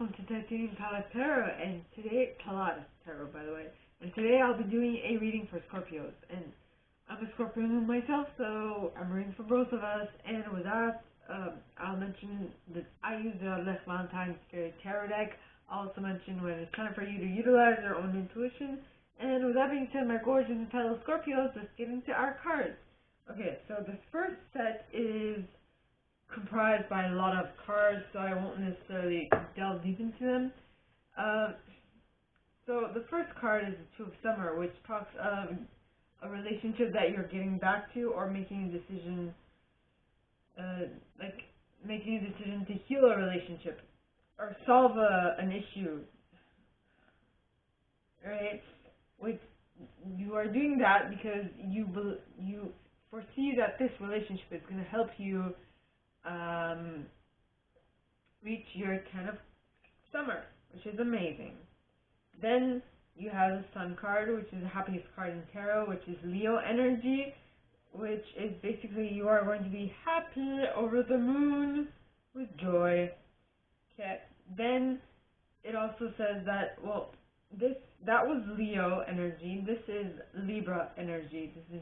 welcome to Titanium Palace Tarot, and today, Palace Tarot, by the way, and today I'll be doing a reading for Scorpios, and I'm a Scorpio myself, so I'm reading for both of us, and with that, I'll mention that I use the Radleigh Valentine Fairy Tarot deck. I'll also mention when it's time for you to utilize your own intuition, and with that being said, my gorgeous and entitled Scorpios, let's get into our cards. Okay, so the first set is comprised by a lot of cards, so I won't necessarily delve deep into them. So the first card is the Two of Summer, which talks of a relationship that you're getting back to, or making a decision, to heal a relationship or solve an issue. Right? Which you are doing that because you foresee that this relationship is going to help you reach your 10 of Summer, which is amazing. Then you have the Sun card, which is the happiest card in tarot, which is Leo energy, which is basically you are going to be happy, over the moon, with joy. Okay. Then it also says that, well, that was Leo energy. This is Libra energy. This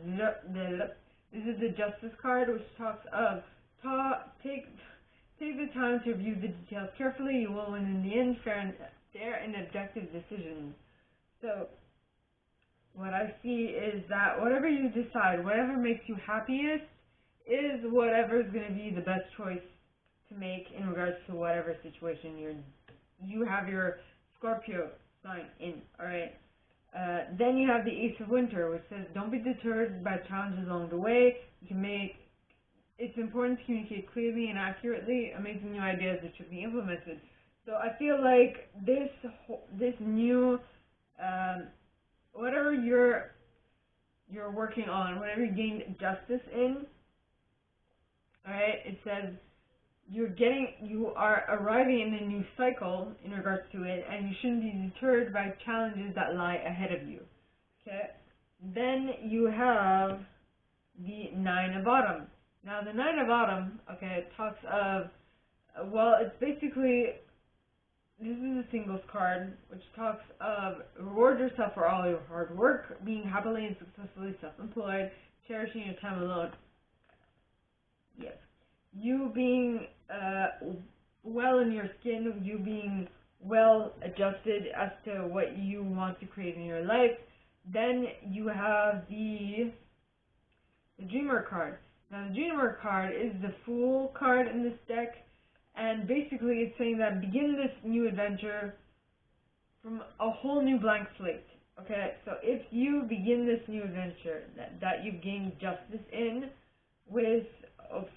is the Justice card, which talks of take the time to review the details carefully. You will win in the end. Fair and objective decisions. So what I see is that whatever you decide, whatever makes you happiest, is whatever is going to be the best choice to make in regards to whatever situation you have your Scorpio sign in. All right. Then you have the Ace of Winter, which says don't be deterred by challenges along the way. It's important to communicate clearly and accurately, amazing new ideas that should be implemented. So I feel like this new, whatever you're working on, whatever you gain justice in, alright, it says you are arriving in a new cycle in regards to it, and you shouldn't be deterred by challenges that lie ahead of you. Okay? Then you have the Nine of Autumn. Now the Nine of Autumn, okay, it talks of, well, it's basically, this is a singles card, which talks of reward yourself for all your hard work, being happily and successfully self-employed, cherishing your time alone. Yes. You being well in your skin, you being well adjusted as to what you want to create in your life. Then you have the Dreamer card. Now the Dreamer card is the Fool card in this deck, and basically it's saying that begin this new adventure from a whole new blank slate. Okay, so if you begin this new adventure that you've gained justice in with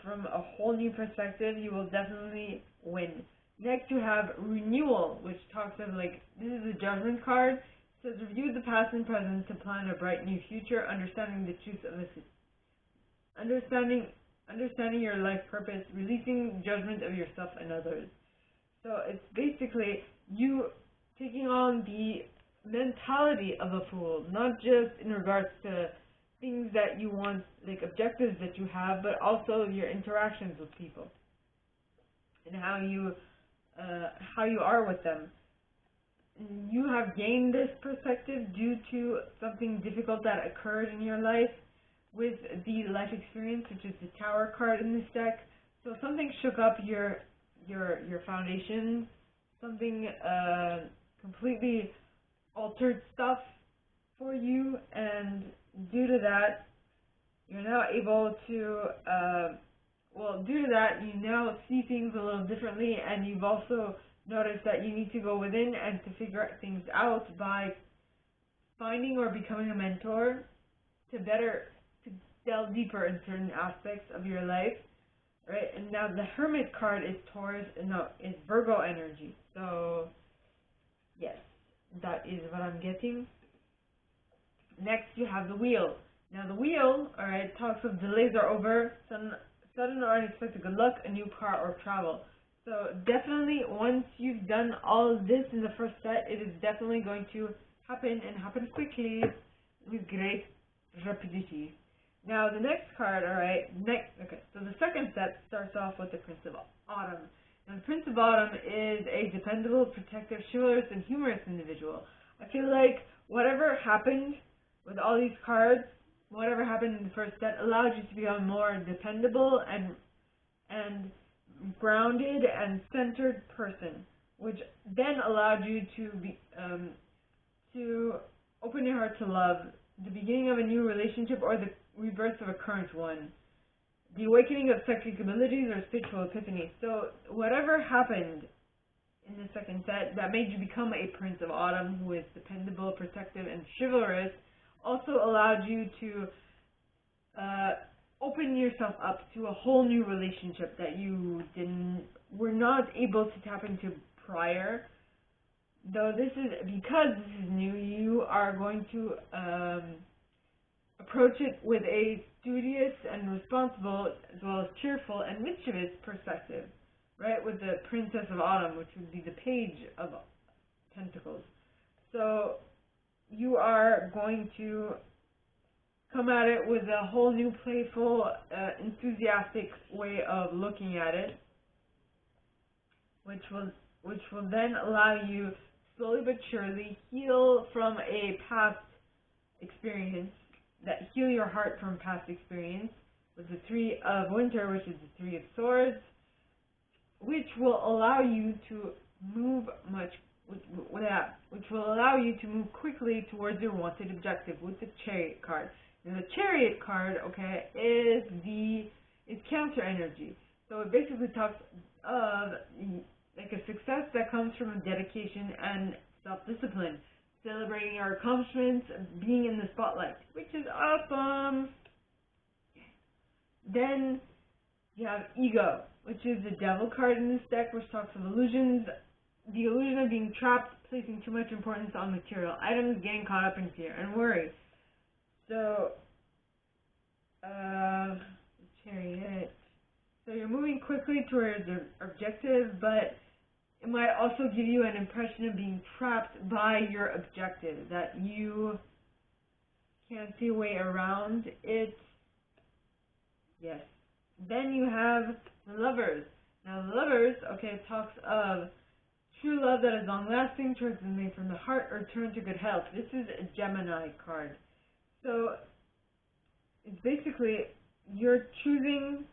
from a whole new perspective, you will definitely win. Next you have Renewal, which talks of, like, this is a Judgment card. It says review the past and present to plan a bright new future, understanding the truth of understanding your life purpose, releasing judgment of yourself and others. So it's basically you taking on the mentality of a fool, not just in regards to things that you want, like objectives that you have, but also your interactions with people and how you are with them. You have gained this perspective due to something difficult that occurred in your life with the life experience, which is the Tower card in this deck. So something shook up your foundation, something completely altered stuff for you, and due to that, you're now able to, due to that, you now see things a little differently, and you've also noticed that you need to go within and to figure things out by finding or becoming a mentor to delve deeper in certain aspects of your life, right? And now the Hermit card is is Virgo energy. So yes, that is what I'm getting. Next you have the Wheel. Now the Wheel, alright, talks of delays are over, sudden or unexpected good luck, a new car or travel. So definitely once you've done all of this in the first set, it is definitely going to happen, and happen quickly with great rapidity. Now the next card, alright, so the second set starts off with the Prince of Autumn. Now, the Prince of Autumn is a dependable, protective, chivalrous, and humorous individual. I feel like whatever happened with all these cards, whatever happened in the first set, allowed you to become a more dependable and grounded and centered person, which then allowed you to open your heart to love, the beginning of a new relationship, or the reverse of a current one, the awakening of psychic abilities or spiritual epiphany. So whatever happened in the second set that made you become a Prince of Autumn, who is dependable, protective, and chivalrous, also allowed you to open yourself up to a whole new relationship that you were not able to tap into prior. Though because this is new, you are going to approach it with a studious and responsible, as well as cheerful and mischievous perspective, right? With the Princess of Autumn, which would be the Page of Pentacles. So you are going to come at it with a whole new playful, enthusiastic way of looking at it, which will then allow you slowly but surely heal from a past experience, heal your heart from past experience with the Three of Winter, which is the Three of Swords, which will allow you to move which will allow you to move quickly towards your wanted objective with the Chariot card. And the Chariot card, okay, is counter energy. So it basically talks of like a success that comes from dedication and self-discipline, celebrating our accomplishments, being in the spotlight, which is awesome. Then you have Ego, which is the Devil card in this deck, which talks of illusions, the illusion of being trapped, placing too much importance on material items, getting caught up in fear and worry. So, Chariot. So you're moving quickly towards your objective, but it might also give you an impression of being trapped by your objective, that you can't see a way around it. Yes. Then you have the Lovers. Now the Lovers, okay, talks of true love that is long-lasting, transmitting from the heart, or turn to good health. This is a Gemini card. So it's basically you're choosing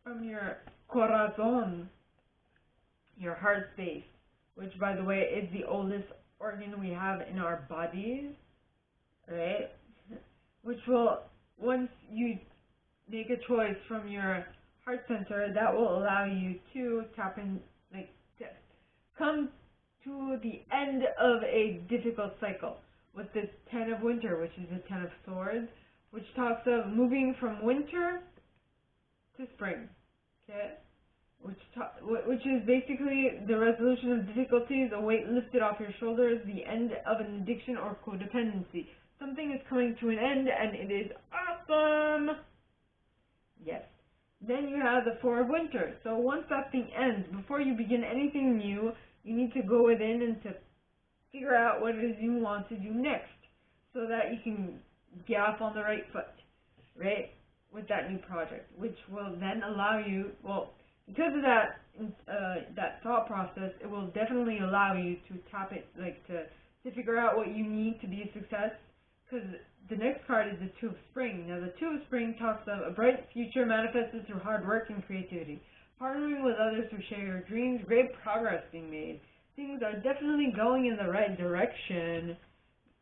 from your corazon, your heart space, which, by the way, is the oldest organ we have in our bodies, right? Which will, once you make a choice from your heart center, that will allow you to tap in, like, to come to the end of a difficult cycle with the Ten of Winter, which is the Ten of Swords, which talks of moving from winter to spring, okay? Which is basically the resolution of difficulties, a weight lifted off your shoulders, the end of an addiction or codependency. Something is coming to an end, and it is awesome! Yes. Then you have the Four of Winter. So once that thing ends, before you begin anything new, you need to go within and to figure out what it is you want to do next, so that you can get off on the right foot, right, with that new project, which will then allow you, well, because of that thought process, it will definitely allow you to tap it, like to figure out what you need to be a success, because the next card is the Two of Spring. Now, the Two of Spring talks of a bright future manifested through hard work and creativity, partnering with others to share your dreams, great progress being made. Things are definitely going in the right direction,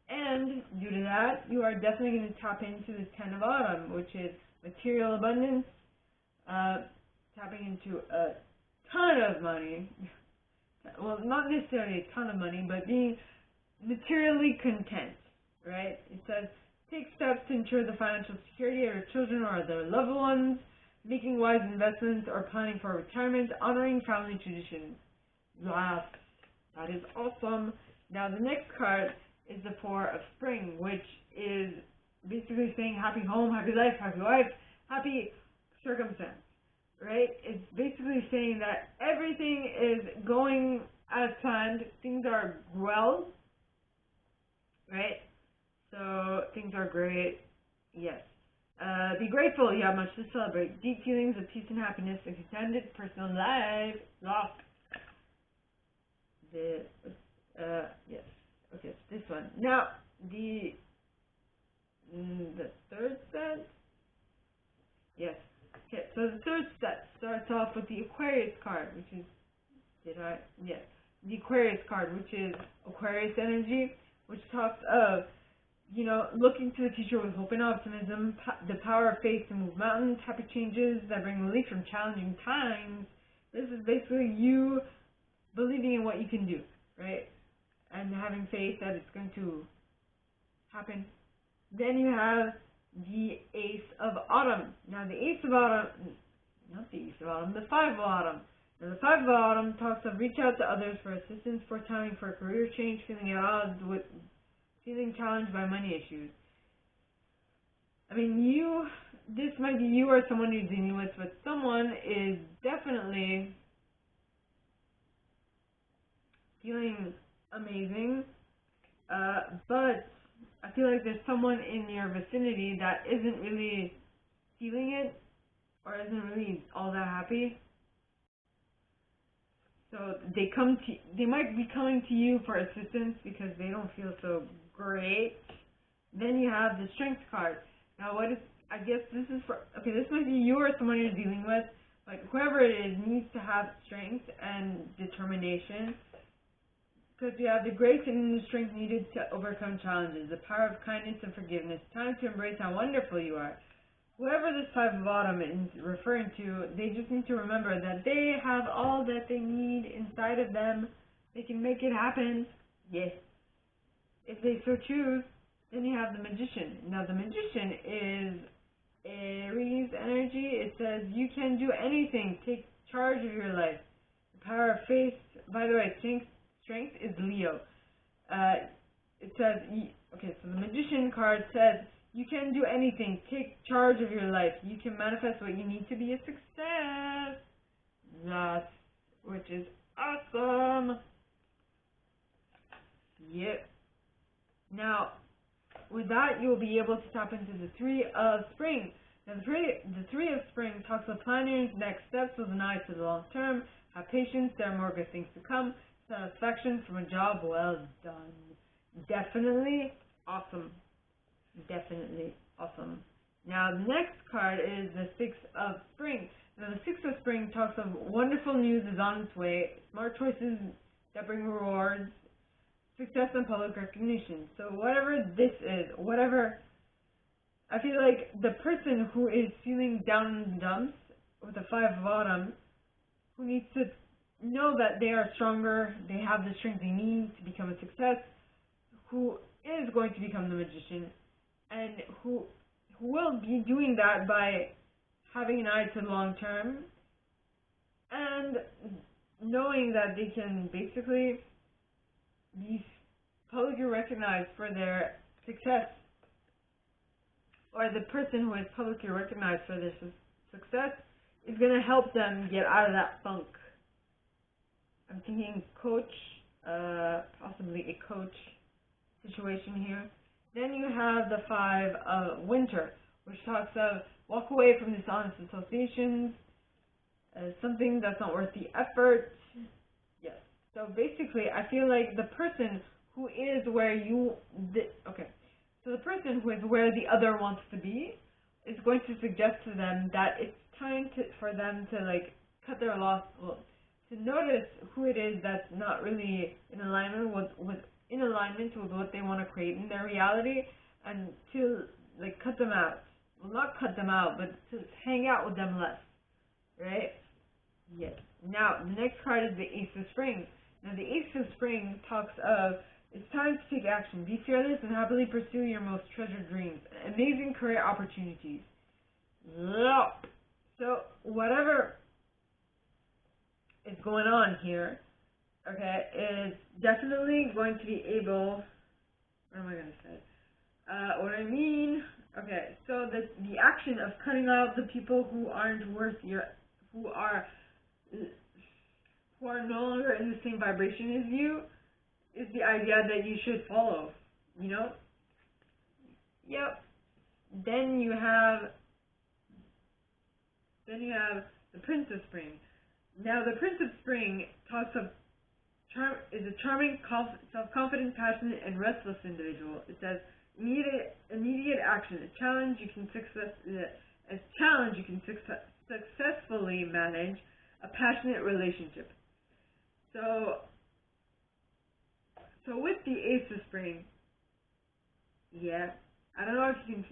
and due to that, you are definitely going to tap into the Ten of Autumn, which is material abundance, tapping into a ton of money. Well, not necessarily a ton of money, but being materially content, right? It says, take steps to ensure the financial security of your children or their loved ones, making wise investments or planning for retirement, honoring family traditions. Yes, that is awesome. Now, the next card is the Four of Spring, which is basically saying happy home, happy life, happy wife, happy circumstance, right? It's basically saying that everything is going as planned, things are well, right? So things are great, yes. Be grateful. You have much to celebrate. Deep feelings of peace and happiness and contented personal life. Lock. Yes. Okay, it's this one. Now, the third set. Yes. Okay, so the third set starts off with the Aquarius card, which is, yes. The Aquarius card, which is Aquarius energy, which talks of, looking to the future with hope and optimism, the power of faith to move mountains, happy changes that bring relief from challenging times. This is basically you believing in what you can do, right? And having faith that it's going to happen. Then you have the Ace of Autumn. Now the Ace of Autumn, not the Ace of Autumn, the Five of Autumn. Now the Five of Autumn talks of reach out to others for assistance, foretelling for a career change, feeling at odds with, feeling challenged by money issues. I mean, this might be you or someone you're dealing with, but someone is definitely feeling amazing, but I feel like there's someone in your vicinity that isn't really feeling it or isn't really all that happy. So they might be coming to you for assistance because they don't feel so great. Then you have the Strength card. Now I guess this is this might be you or someone you're dealing with, but whoever it is needs to have strength and determination. Because you have the grace and the strength needed to overcome challenges, the power of kindness and forgiveness, time to embrace how wonderful you are. Whoever this Five of Autumn is referring to, they just need to remember that they have all that they need inside of them. They can make it happen. Yes. If they so choose. Then you have the Magician. Now the Magician is Aries energy. It says you can do anything. Take charge of your life. The power of faith. By the way, strength is Leo. It says, so the Magician card says, you can do anything. Take charge of your life. You can manifest what you need to be a success. Which is awesome. Yep. Now, with that, you will be able to tap into the Three of Spring. Now, the Three of Spring talks about planning next steps with an eye to the long term. Have patience. There are more good things to come. Satisfaction from a job well done. Definitely awesome. Definitely awesome. Now the next card is the Six of Spring. Now the Six of Spring talks of wonderful news is on its way, smart choices that bring rewards, success and public recognition. So whatever this is, I feel like the person who is feeling down in the dumps with the Five of Autumn, who needs to know that they are stronger, they have the strength they need to become a success, who is going to become the Magician, and who will be doing that by having an eye to the long term and knowing that they can basically be publicly recognized for their success, or the person who is publicly recognized for their success is going to help them get out of that funk. I'm thinking coach, possibly a coach situation here. Then you have the Five of Winter, which talks of walk away from dishonest associations, something that's not worth the effort. Yes. So basically, I feel like the person who is where so the person who is where the other wants to be is going to suggest to them that it's time for them to cut their losses. To notice who it is that's not really in alignment with what they want to create in their reality, and to cut them out. Well, not cut them out, but to hang out with them less, right? Yes. Now the next card is the Ace of Spring. Now the Ace of Spring talks of it's time to take action. Be fearless and happily pursue your most treasured dreams. Amazing career opportunities. Yup. So whatever is going on here, is definitely going to be able, what am I going to say? What I mean, so the action of cutting out the people who aren't worth who are no longer in the same vibration as you, is the idea that you should follow, Yep. then you have the Prince of Spring. Now, the Prince of Spring is a charming, self-confident, passionate, and restless individual. It says immediate action, a challenge you can successfully manage, a passionate relationship. So with the Ace of Spring, yeah, I don't know if you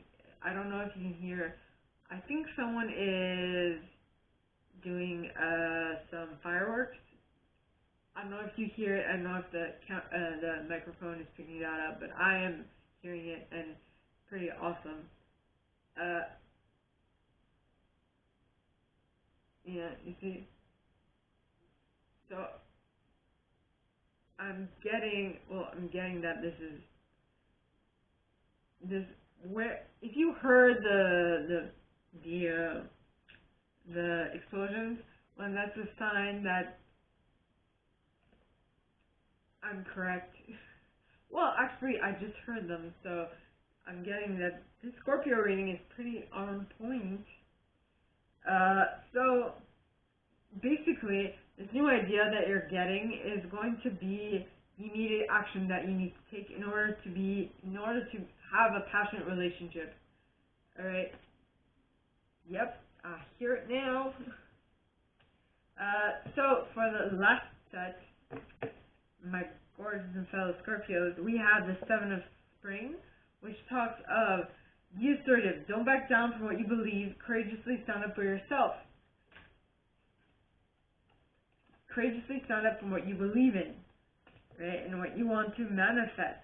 can hear. I think someone is doing some fireworks. I don't know if you hear it. I don't know if the microphone is picking that up, but I am hearing it, and it's pretty awesome. Yeah, you see. So I'm getting that this where if you heard the explosions, well, that's a sign that I'm correct. Well, actually, I just heard them, so I'm getting that this Scorpio reading is pretty on point. So basically, this new idea that you're getting is going to be immediate action that you need to take in order to have a passionate relationship. All right. Yep, I hear it now. So for the last set, my gorgeous and fellow Scorpios, we have the Seven of Spring, which talks of be assertive, don't back down from what you believe, courageously stand up for yourself. Courageously stand up for what you believe in, right, and what you want to manifest.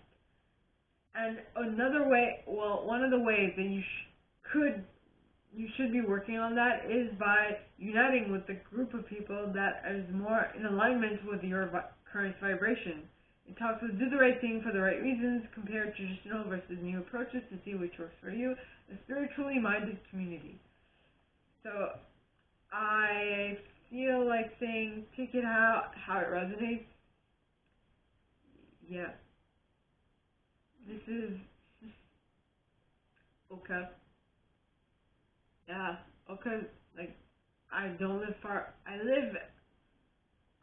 And another way, well, one of the ways that you should be working on that is by uniting with a group of people that is more in alignment with your current vibration. It talks about do the right thing for the right reasons, compare traditional versus new approaches to see which works for you, a spiritually minded community. So I feel like saying take it how it resonates. Yeah. This is Oka. Yeah, Oka, like, I don't live far. I live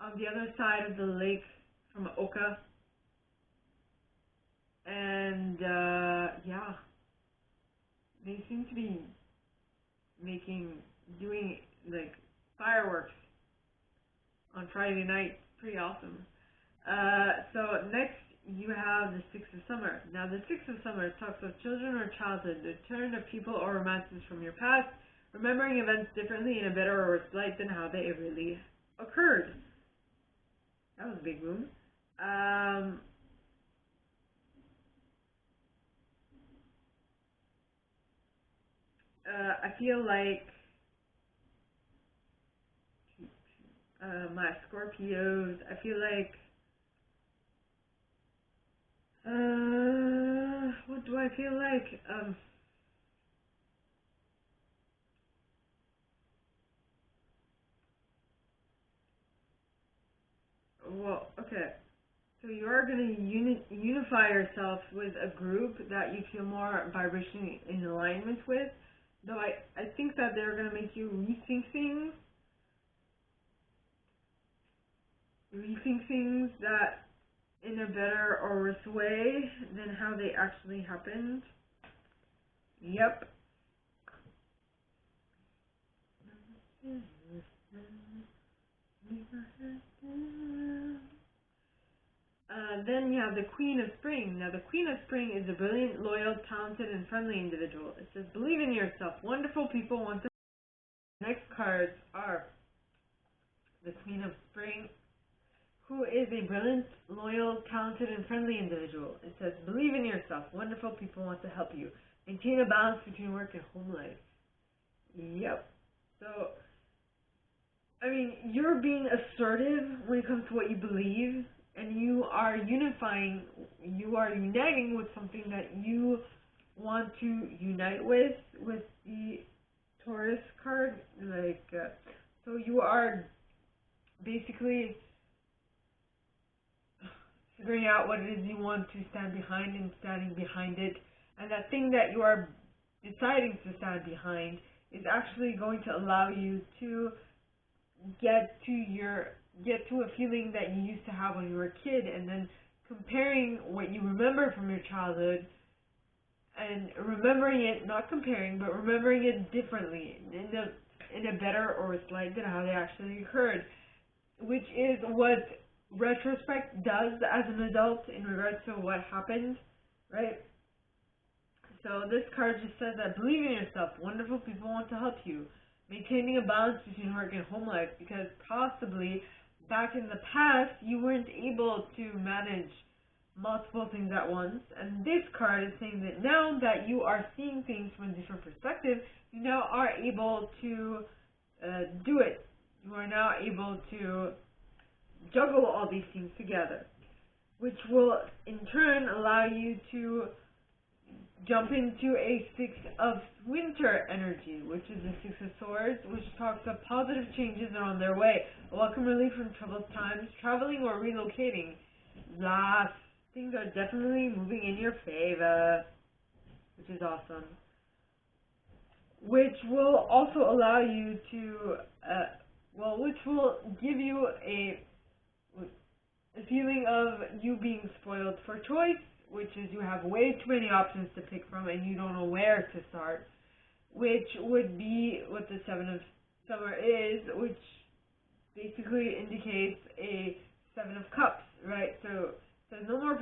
on the other side of the lake from Oka. And, yeah, they seem to be doing, like, fireworks on Friday night. Pretty awesome. So next you have the Six of Summer. Now the Six of Summer talks of children or childhood, the return of people or romances from your past, remembering events differently in a better or worse light than how they really occurred. That was a big boom. I feel like my Scorpios, I feel like what do I feel like? Well, okay. So you are going to unify yourself with a group that you feel more vibration in alignment with. Though I think that they're going to make you rethink things that in a better or worse way than how they actually happened. Yep. Then you have the Queen of Spring. Now the Queen of Spring is a brilliant, loyal, talented, and friendly individual. It says, believe in yourself. Wonderful people want to... Next cards are the Queen of Spring, who is a brilliant, loyal, talented, and friendly individual. It says, believe in yourself. Wonderful people want to help you. Maintain a balance between work and home life. Yep. So, I mean, you're being assertive when it comes to what you believe, and you are uniting with something that you want to unite with the Taurus card. So you are basically figuring out what it is you want to stand behind and standing behind it, and that thing that you are deciding to stand behind is actually going to allow you to get to a feeling that you used to have when you were a kid, and then comparing what you remember from your childhood and remembering it, not comparing, but remembering it differently, in a better or worse light than how they actually occurred, which is what retrospect does as an adult in regards to what happened, right? So this card just says that believe in yourself. Wonderful people want to help you. Maintaining a balance between work and home life, because possibly back in the past you weren't able to manage multiple things at once, and this card is saying that now that you are seeing things from a different perspective, you now are able to do it. You are now able to juggle all these things together, which will in turn allow you to jump into a Six of Winter energy, which is the Six of Swords, which talks of positive changes are on their way, a welcome relief from troubled times, traveling or relocating. Things are definitely moving in your favor, which is awesome. Which will also allow you to, which will give you a feeling of you being spoiled for choice, which is you have way too many options to pick from and you don't know where to start, which would be what the Seven of Summer is, which basically indicates a Seven of Cups, right? So no more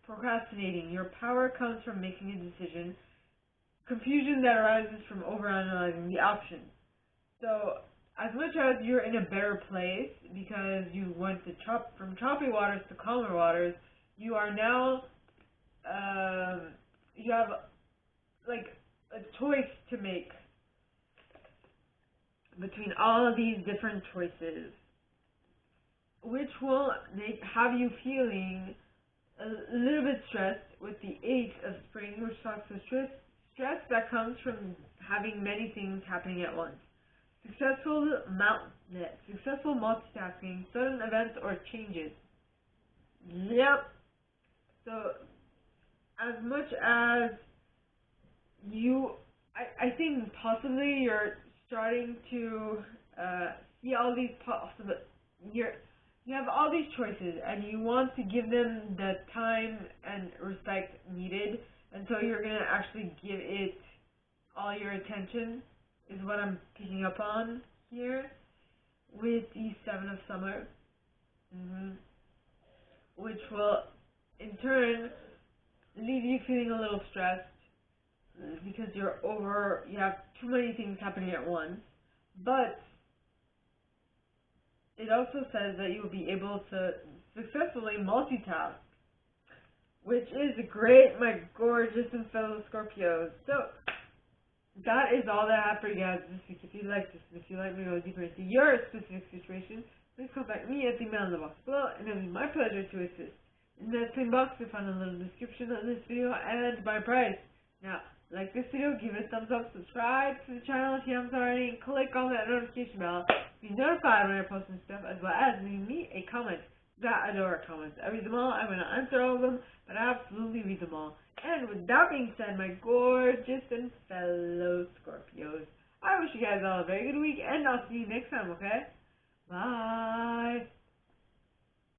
procrastinating. Your power comes from making a decision. Confusion that arises from overanalyzing the options. So as much as you're in a better place because you went from choppy waters to calmer waters, you are now you have like a choice to make between all of these different choices, which will have you feeling a little bit stressed with the Eight of Spring, which talks of stress that comes from having many things happening at once. Successful multitasking, sudden events or changes. Yep. So as much as I think possibly you're starting to see all these you have all these choices and you want to give them the time and respect needed, and so you're going to actually give it all your attention, is what I'm picking up on here with the Seven of Summer, which will in turn leave you feeling a little stressed because you have too many things happening at once. But it also says that you will be able to successfully multitask, which is great, my gorgeous and fellow Scorpios. So that is all that I have for you guys this week. If you like this, and if you like me to go deeper into your specific situation, please contact me at the email in the box below, and it will be my pleasure to assist. In that same box, you'll find a little description of this video and my price. Now, like this video, give it a thumbs up, subscribe to the channel if you haven't already, and click on that notification bell to be notified when I post new stuff, as well as leave me a comment. I adore comments. I read them all. I'm going to answer all of them, but I absolutely read them all. And with that being said, my gorgeous and fellow Scorpios, I wish you guys all a very good week, and I'll see you next time, okay? Bye!